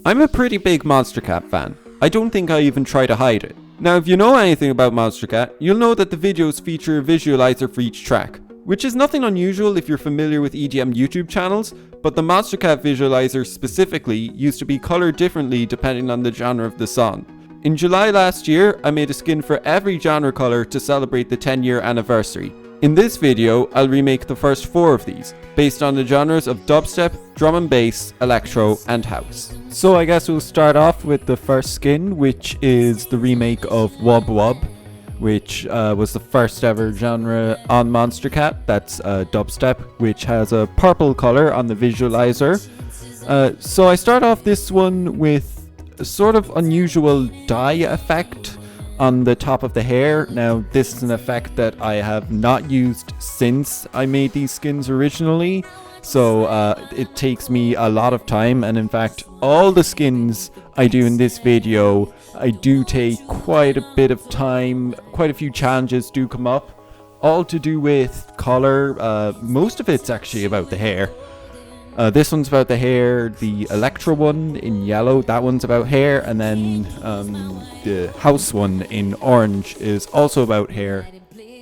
I'm a pretty big Monstercat fan. I don't think I even try to hide it. Now, if you know anything about Monstercat, you'll know that the videos feature a visualizer for each track, which is nothing unusual if you're familiar with EDM YouTube channels, but the Monstercat visualizer specifically used to be colored differently depending on the genre of the song. In July last year, I made a skin for every genre color to celebrate the 10-year anniversary. In this video, I'll remake the first 4 of these, based on the genres of dubstep, drum and bass, electro, and house. So I guess we'll start off with the first skin, which is the remake of Wub Wub, which was the first ever genre on Monstercat. That's dubstep, which has a purple color on the visualizer. So I start off this one with a sort of unusual dye effect on the top of the hair. Now, this is an effect that I have not used since I made these skins originally, so it takes me a lot of time, and in fact, all the skins I do in this video, I do take quite a bit of time. Quite a few challenges do come up, all to do with color. Most of it's actually about the hair. This one's about the hair, the Electro one in yellow, that one's about hair, and then the house one in orange is also about hair.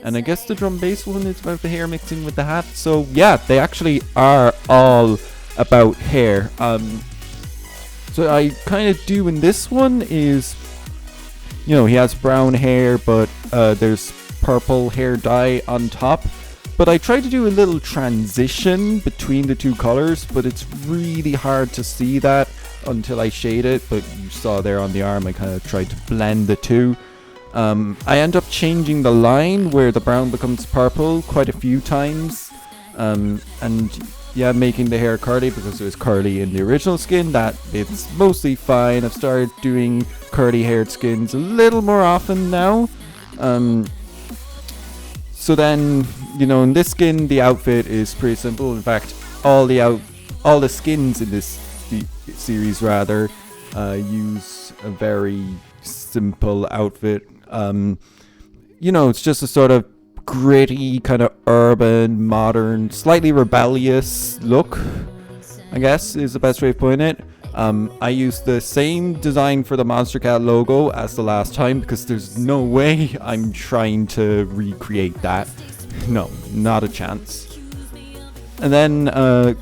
And I guess the drum bass one is about the hair mixing with the hat. So yeah, they actually are all about hair. So I kind of do in this one is, you know, he has brown hair, but there's purple hair dye on top. But I try to do a little transition between the two colors, but it's really hard to see that until I shade it. But you saw there on the arm, I kind of tried to blend the two. I end up changing the line where the brown becomes purple quite a few times. And yeah, making the hair curly because it was curly in the original skin. That it's mostly fine. I've started doing curly haired skins a little more often now. So then, you know, in this skin, the outfit is pretty simple. In fact, all the skins in this series rather use a very simple outfit. You know, it's just a sort of gritty, kind of urban, modern, slightly rebellious look, I guess is the best way of putting it. I used the same design for the Monstercat logo as the last time because there's no way I'm trying to recreate that. No, not a chance. And then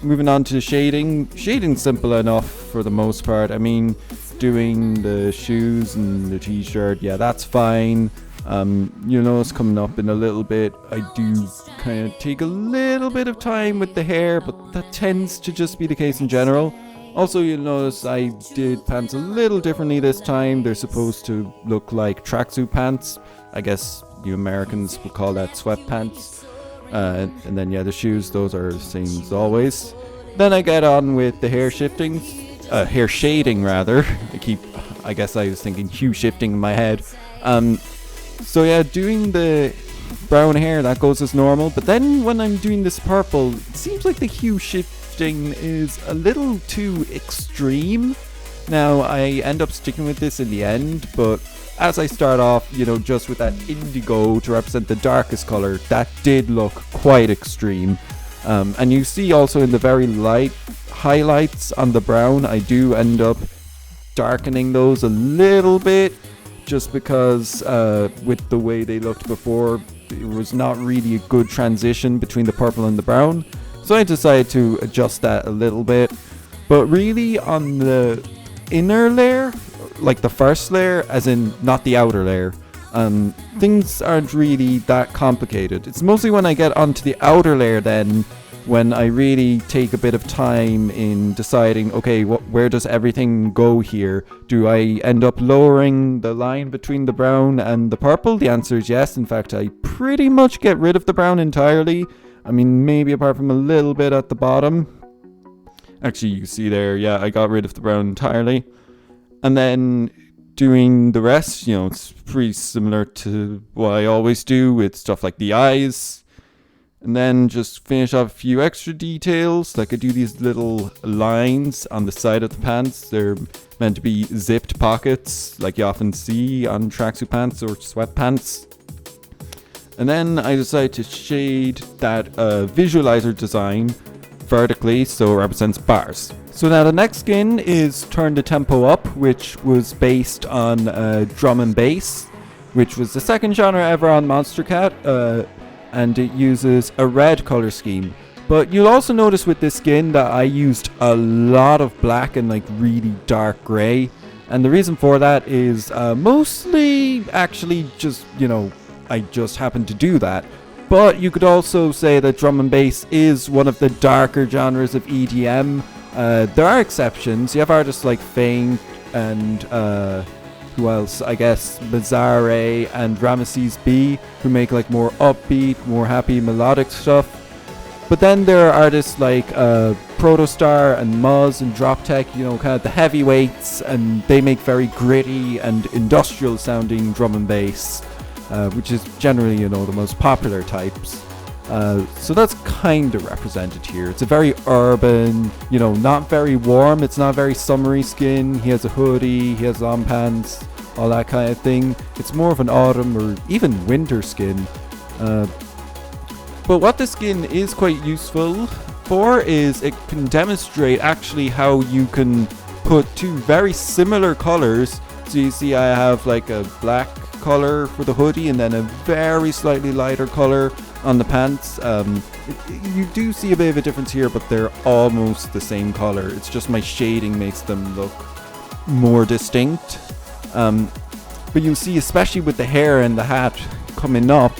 moving on to shading. Shading's simple enough for the most part. I mean, doing the shoes and the t-shirt, yeah, that's fine. You'll notice coming up in a little bit, I do kind of take a little bit of time with the hair, but that tends to just be the case in general. Also, you'll notice I did pants a little differently this time. They're supposed to look like tracksuit pants. I guess you Americans would call that sweatpants. And then, yeah, the shoes, those are the same as always. Then I get on with the hair shading rather. I guess I was thinking hue shifting in my head. So yeah, doing the brown hair, that goes as normal. But then when I'm doing this purple, it seems like the hue shifting is a little too extreme. Now, I end up sticking with this in the end, but as I start off, you know, just with that indigo to represent the darkest color, that did look quite extreme. And you see also in the very light highlights on the brown, I do end up darkening those a little bit, just because with the way they looked before, it was not really a good transition between the purple and the brown. So I decided to adjust that a little bit. But really on the inner layer, like the first layer, as in not the outer layer, things aren't really that complicated. It's mostly when I get onto the outer layer then when I really take a bit of time in deciding, okay, where does everything go here? Do I end up lowering the line between the brown and the purple? The answer is yes. In fact, I pretty much get rid of the brown entirely. I mean, maybe apart from a little bit at the bottom. Actually, you see there, yeah, I got rid of the brown entirely. And then doing the rest, you know, it's pretty similar to what I always do with stuff like the eyes. And then just finish off a few extra details. Like I do these little lines on the side of the pants. They're meant to be zipped pockets, like you often see on tracksuit pants or sweatpants. And then I decided to shade that visualizer design vertically, so it represents bars. So now the next skin is Turn the Tempo Up, which was based on drum and bass, which was the second genre ever on Monstercat, and it uses a red color scheme. But you'll also notice with this skin that I used a lot of black and like really dark grey, and the reason for that is mostly actually just, you know, I just happened to do that. But you could also say that drum and bass is one of the darker genres of EDM. There are exceptions. You have artists like Feint and who else? I guess Bizarre and Ramesses B, who make like more upbeat, more happy melodic stuff. But then there are artists like Protostar and Muzz and Droptech, you know, kind of the heavyweights, and they make very gritty and industrial sounding drum and bass, which is generally, you know, the most popular types. So that's kind of represented here. It's a very urban, you know, not very warm. It's not very summery skin. He has a hoodie, he has long pants, all that kind of thing. It's more of an autumn or even winter skin. But what this skin is quite useful for is it can demonstrate actually how you can put two very similar colors. So you see I have like a black color for the hoodie and then a very slightly lighter color on the pants. You do see a bit of a difference here, but they're almost the same color. It's just my shading makes them look more distinct. But you'll see, especially with the hair and the hat coming up,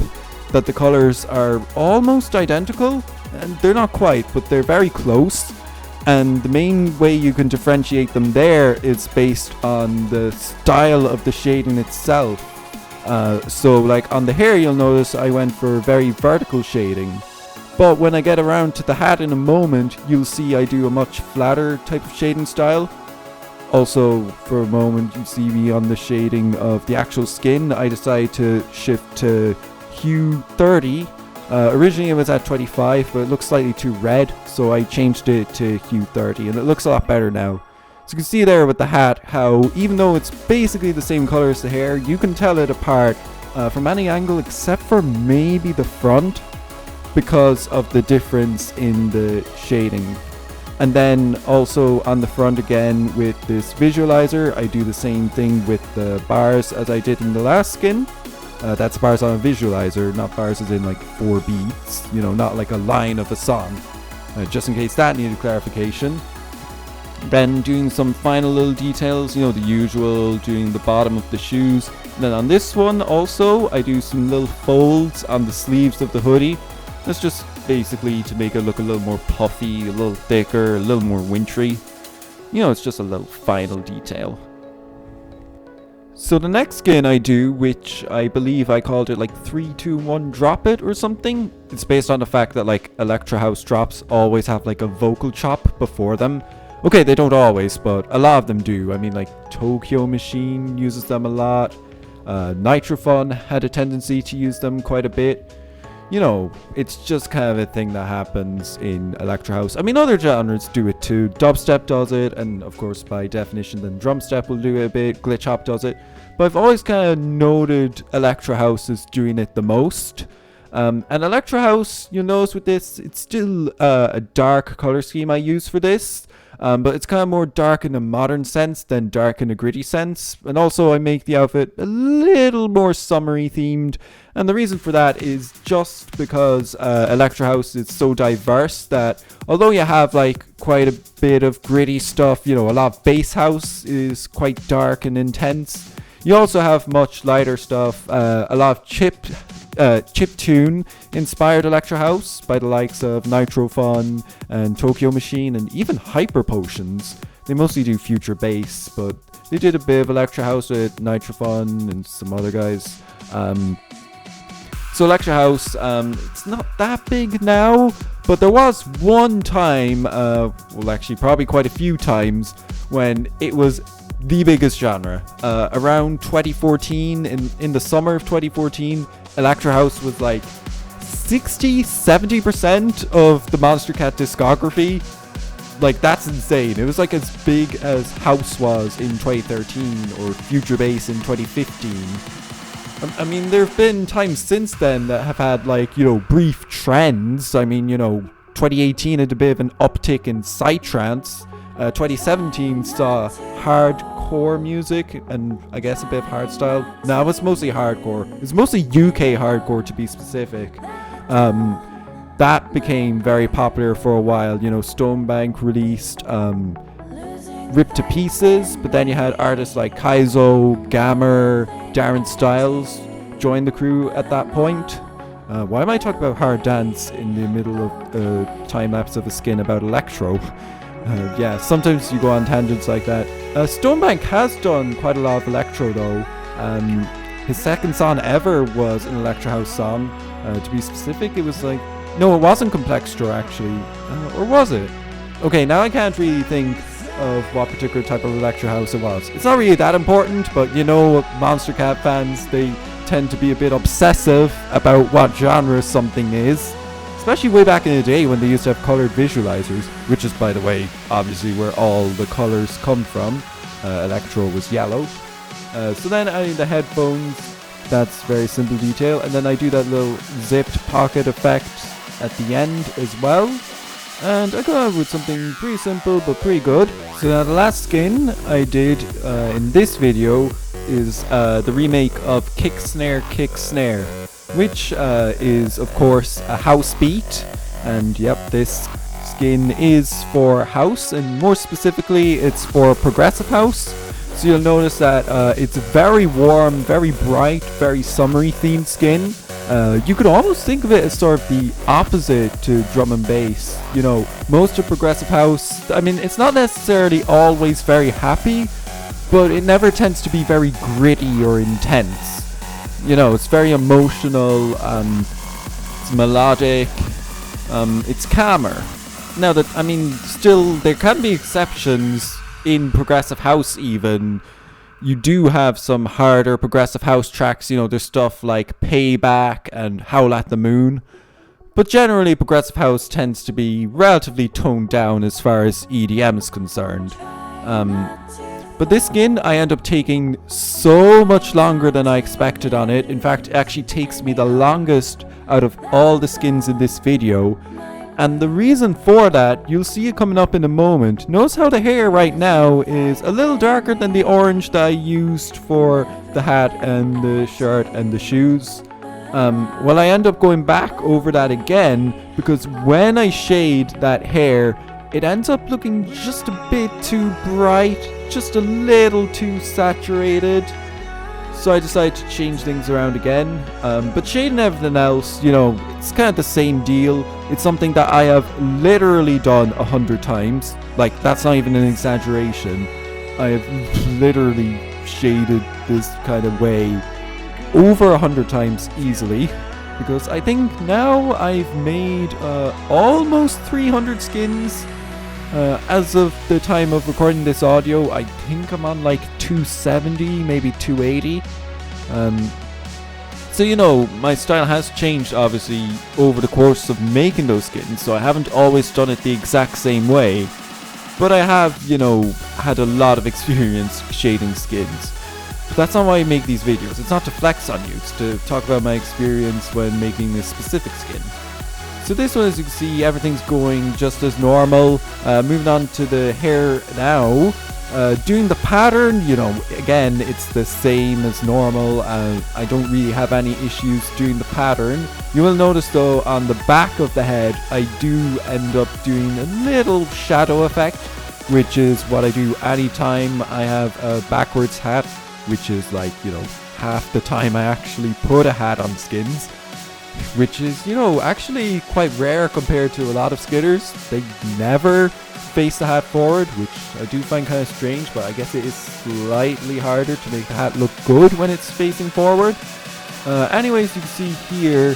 that the colors are almost identical. And they're not quite, but they're very close. And the main way you can differentiate them there is based on the style of the shading itself. So like on the hair, you'll notice I went for very vertical shading, but when I get around to the hat in a moment, you'll see I do a much flatter type of shading style. Also, for a moment, you see me on the shading of the actual skin. I decided to shift to hue 30. Originally it was at 25, but it looks slightly too red, so I changed it to hue 30, and it looks a lot better now. So you can see there with the hat how even though it's basically the same color as the hair, you can tell it apart from any angle except for maybe the front because of the difference in the shading. And then also on the front again with this visualizer, I do the same thing with the bars as I did in the last skin. That's bars on a visualizer, not bars as in like 4 beats, you know, not like a line of a song. Just in case that needed clarification. Then doing some final little details, you know, the usual, doing the bottom of the shoes. And then on this one also, I do some little folds on the sleeves of the hoodie. That's just basically to make it look a little more puffy, a little thicker, a little more wintry. You know, it's just a little final detail. So the next skin I do, which I believe I called it like 3, 2, 1 drop it or something. It's based on the fact that like Electro House drops always have like a vocal chop before them. Okay, they don't always, but a lot of them do. I mean, like Tokyo Machine uses them a lot. Nitrofun had a tendency to use them quite a bit. You know, it's just kind of a thing that happens in Electro House. I mean, other genres do it too. Dubstep does it, and of course, by definition, then Drumstep will do it a bit. Glitch Hop does it. But I've always kind of noted Electro House as doing it the most. And Electro House, you'll notice with this, it's still a dark color scheme I use for this. But it's kind of more dark in a modern sense than dark in a gritty sense. And also I make the outfit a little more summery themed. And the reason for that is just because Electro House is so diverse that although you have like quite a bit of gritty stuff, you know, a lot of bass house is quite dark and intense. You also have much lighter stuff, a lot of chiptune inspired Electro House by the likes of Nitrofun and Tokyo Machine and even Hyper Potions. They mostly do future bass, but they did a bit of Electro House with Nitrofun and some other guys. So Electro House, it's not that big now, but there was one time, well actually probably quite a few times, when it was the biggest genre. Around 2014, in the summer of 2014, Electro House was like 60-70% of the Monstercat discography. Like, that's insane. It was like as big as House was in 2013 or Future Bass in 2015. I mean, there have been times since then that have had, like, you know, brief trends. I mean, you know, 2018 had a bit of an uptick in psytrance. 2017 saw hardcore music and I guess a bit of hardstyle. No, it was mostly hardcore. It was mostly UK hardcore to be specific. That became very popular for a while. You know, Stonebank released Ripped to Pieces, but then you had artists like Kaizo, Gammer, Darren Styles join the crew at that point. Why am I talking about hard dance in the middle of a time lapse of a skin about Electro? Yeah, sometimes you go on tangents like that. Stonebank has done quite a lot of Electro though. His second song ever was an Electro House song. To be specific, it was like... No, it wasn't Complextro actually. Or was it? Okay, now I can't really think of what particular type of Electro House it was. It's not really that important, but you know, Monstercat fans, they tend to be a bit obsessive about what genre something is. Especially way back in the day when they used to have colored visualizers, which is, by the way, obviously where all the colors come from. Electro was yellow. So then I need the headphones. That's very simple detail. And then I do that little zipped pocket effect at the end as well. And I go out with something pretty simple but pretty good. So now the last skin I did in this video is the remake of Kick Snare, which is of course a house beat. And yep, this skin is for house, and more specifically it's for progressive house. So you'll notice that it's a very warm, very bright, very summery themed skin. You could almost think of it as sort of the opposite to drum and bass. You know, most of progressive house, I mean, it's not necessarily always very happy, but it never tends to be very gritty or intense. You know, it's very emotional, it's melodic, it's calmer. Now that, I mean, still, there can be exceptions in progressive house even. You do have some harder progressive house tracks, you know, there's stuff like Payback and Howl at the Moon. But generally, progressive house tends to be relatively toned down as far as EDM is concerned. But this skin, I end up taking so much longer than I expected on it. In fact, it actually takes me the longest out of all the skins in this video. And the reason for that, you'll see it coming up in a moment. Notice how the hair right now is a little darker than the orange that I used for the hat and the shirt and the shoes. Well, I end up going back over that again because when I shade that hair, it ends up looking just a bit too bright, just a little too saturated. So I decided to change things around again. But shading everything else, you know, it's kind of the same deal. It's something that I have literally done 100 times. Like, that's not even an exaggeration. I have literally shaded this kind of way over 100 times easily. Because I think now I've made almost 300 skins. As of the time of recording this audio, I think I'm on like 270, maybe 280. So, you know, my style has changed obviously over the course of making those skins, so I haven't always done it the exact same way. But I have, you know, had a lot of experience shading skins. But that's not why I make these videos. It's not to flex on you, it's to talk about my experience when making this specific skin. So this one, as you can see, everything's going just as normal. Moving on to the hair now. Doing the pattern, you know, again, it's the same as normal. I don't really have any issues doing the pattern. You will notice though, on the back of the head, I do end up doing a little shadow effect, which is what I do anytime I have a backwards hat, which is like, you know, half the time I actually put a hat on skins. Which is, you know, actually quite rare compared to a lot of skinners. They never face the hat forward, which I do find kind of strange, but I guess it is slightly harder to make the hat look good when it's facing forward. Anyways, you can see here,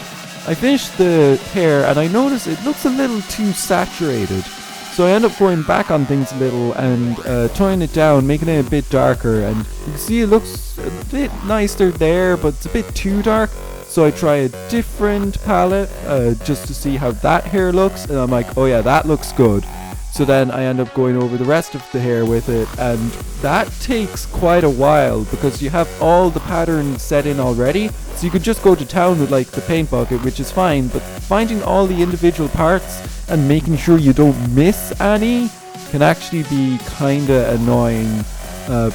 I finished the hair and I notice it looks a little too saturated. So I end up going back on things a little and toning it down, making it a bit darker. And you can see it looks a bit nicer there, but it's a bit too dark. So I try a different palette just to see how that hair looks, and I'm like, oh yeah, that looks good. So then I end up going over the rest of the hair with it, and that takes quite a while because you have all the patterns set in already. So you could just go to town with like the paint bucket, which is fine, but finding all the individual parts and making sure you don't miss any can actually be kinda annoying.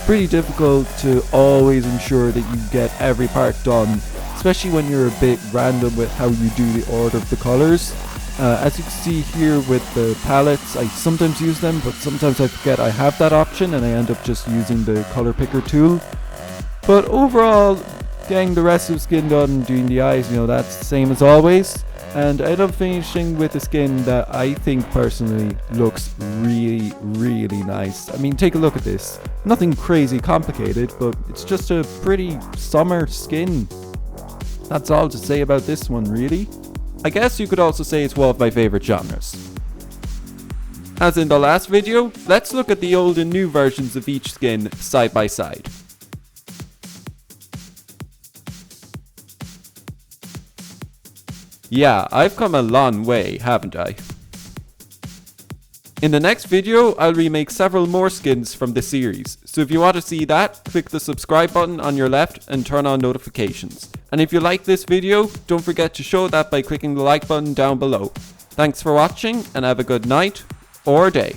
Pretty difficult to always ensure that you get every part done, especially when you're a bit random with how you do the order of the colors. As you can see here with the palettes, I sometimes use them, but sometimes I forget I have that option and I end up just using the color picker tool. But overall, getting the rest of the skin done, doing the eyes, that's the same as always. And I end up finishing with a skin that I think personally looks really, really nice. I mean, take a look at this. Nothing crazy complicated, but it's just a pretty summer skin. That's all to say about this one, really. I guess you could also say it's one of my favorite genres. As in the last video, let's look at the old and new versions of each skin side by side. Yeah, I've come a long way, haven't I? In the next video, I'll remake several more skins from the series, so if you want to see that, click the subscribe button on your left and turn on notifications. And if you like this video, don't forget to show that by clicking the like button down below. Thanks for watching and have a good night or day.